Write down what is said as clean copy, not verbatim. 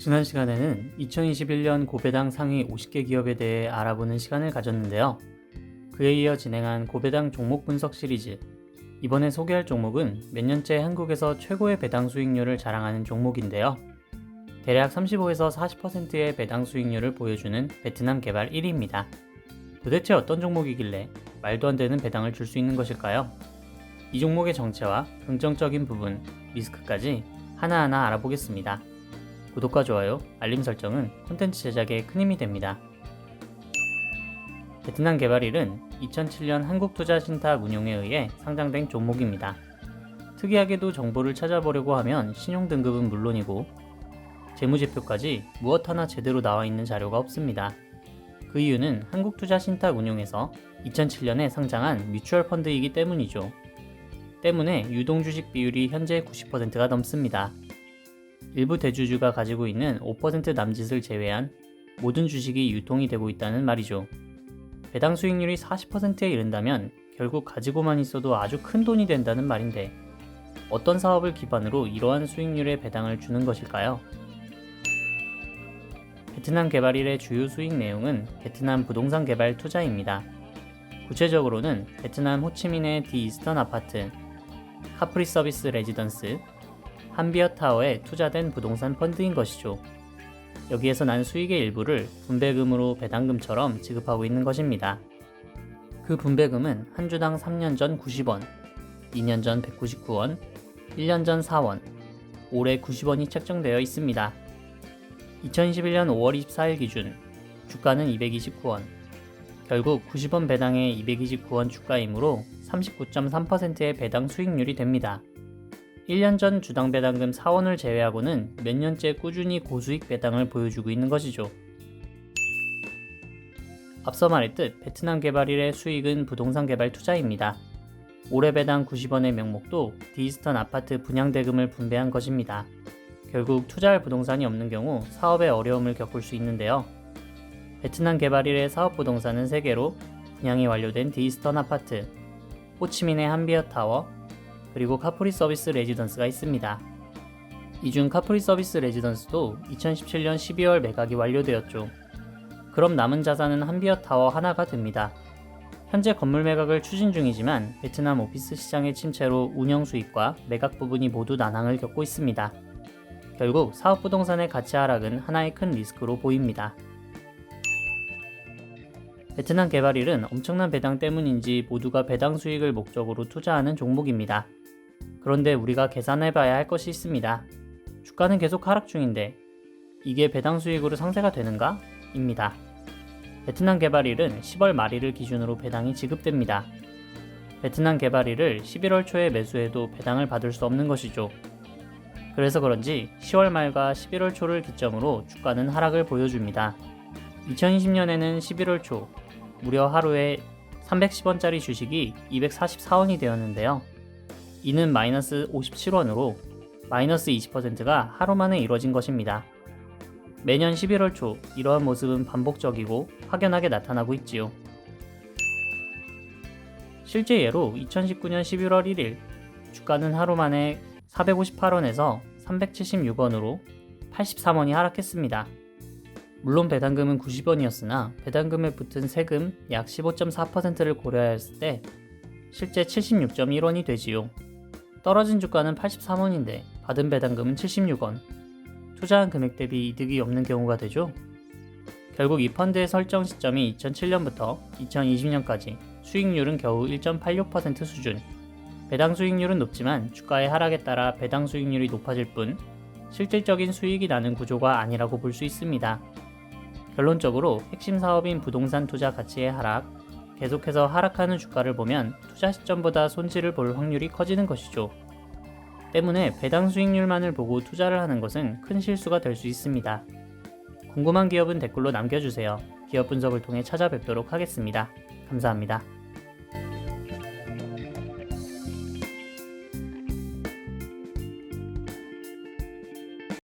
지난 시간에는 2021년 고배당 상위 50개 기업에 대해 알아보는 시간을 가졌는데요. 그에 이어 진행한 고배당 종목 분석 시리즈. 이번에 소개할 종목은 몇 년째 한국에서 최고의 배당 수익률을 자랑하는 종목인데요. 대략 35에서 40%의 배당 수익률을 보여주는 베트남 개발 1위입니다. 도대체 어떤 종목이길래 말도 안 되는 배당을 줄 수 있는 것일까요? 이 종목의 정체와 긍정적인 부분, 리스크까지 하나하나 알아보겠습니다. 구독과 좋아요, 알림 설정은 콘텐츠 제작에 큰 힘이 됩니다. 베트남 개발1은 2007년 한국투자신탁운용에 의해 상장된 종목입니다. 특이하게도 정보를 찾아보려고 하면 신용등급은 물론이고 재무제표까지 무엇 하나 제대로 나와 있는 자료가 없습니다. 그 이유는 한국투자신탁운용에서 2007년에 상장한 뮤추얼 펀드이기 때문이죠. 때문에 유동주식 비율이 현재 90%가 넘습니다. 일부 대주주가 가지고 있는 5% 남짓을 제외한 모든 주식이 유통이 되고 있다는 말이죠. 배당 수익률이 40%에 이른다면 결국 가지고만 있어도 아주 큰 돈이 된다는 말인데 어떤 사업을 기반으로 이러한 수익률의 배당을 주는 것일까요? 베트남 개발1의 주요 수익 내용은 베트남 부동산 개발 투자입니다. 구체적으로는 베트남 호치민의 디 이스턴 아파트, 카프리 서비스 레지던스, 한비어타워에 투자된 부동산 펀드인 것이죠. 여기에서 난 수익의 일부를 분배금으로 배당금처럼 지급하고 있는 것입니다. 그 분배금은 한 주당 3년 전 90원, 2년 전 199원, 1년 전 4원, 올해 90원이 책정되어 있습니다. 2021년 5월 24일 기준 주가는 229원, 결국 90원 배당에 229원 주가이므로 39.3%의 배당 수익률이 됩니다. 1년 전 주당 배당금 4원을 제외하고는 몇 년째 꾸준히 고수익 배당을 보여주고 있는 것이죠. 앞서 말했듯 베트남 개발1의 수익은 부동산 개발 투자입니다. 올해 배당 90원의 명목도 디이스턴 아파트 분양대금을 분배한 것입니다. 결국 투자할 부동산이 없는 경우 사업에 어려움을 겪을 수 있는데요. 베트남 개발1의 사업 부동산은 3개로 분양이 완료된 디이스턴 아파트, 호치민의 한비어타워, 그리고 카프리 서비스 레지던스가 있습니다. 이 중 카프리 서비스 레지던스도 2017년 12월 매각이 완료되었죠. 그럼 남은 자산은 한비어타워 하나가 됩니다. 현재 건물 매각을 추진 중이지만 베트남 오피스 시장의 침체로 운영 수익과 매각 부분이 모두 난항을 겪고 있습니다. 결국 사업 부동산의 가치 하락은 하나의 큰 리스크로 보입니다. 베트남 개발1은 엄청난 배당 때문인지 모두가 배당 수익을 목적으로 투자하는 종목입니다. 그런데 우리가 계산해봐야 할 것이 있습니다. 주가는 계속 하락 중인데 이게 배당 수익으로 상쇄가 되는가? 입니다. 베트남 개발1은 10월 말일을 기준으로 배당이 지급됩니다. 베트남 개발1을 11월 초에 매수해도 배당을 받을 수 없는 것이죠. 그래서 그런지 10월 말과 11월 초를 기점으로 주가는 하락을 보여줍니다. 2020년에는 11월 초 무려 하루에 310원짜리 주식이 244원이 되었는데요. 이는 마이너스 57원으로 마이너스 20%가 하루 만에 이뤄진 것입니다. 매년 11월 초 이러한 모습은 반복적이고 확연하게 나타나고 있지요. 실제 예로 2019년 11월 1일 주가는 하루 만에 458원에서 376원으로 83원이 하락했습니다. 물론 배당금은 90원이었으나 배당금에 붙은 세금 약 15.4%를 고려하였을 때 실제 76.1원이 되지요. 떨어진 주가는 83원인데 받은 배당금은 76원. 투자한 금액 대비 이득이 없는 경우가 되죠. 결국 이 펀드의 설정 시점이 2007년부터 2020년까지 수익률은 겨우 1.86% 수준. 배당 수익률은 높지만 주가의 하락에 따라 배당 수익률이 높아질 뿐 실질적인 수익이 나는 구조가 아니라고 볼 수 있습니다. 결론적으로 핵심 사업인 부동산 투자 가치의 하락, 계속해서 하락하는 주가를 보면 투자 시점보다 손실을 볼 확률이 커지는 것이죠. 때문에 배당 수익률만을 보고 투자를 하는 것은 큰 실수가 될 수 있습니다. 궁금한 기업은 댓글로 남겨주세요. 기업 분석을 통해 찾아뵙도록 하겠습니다. 감사합니다.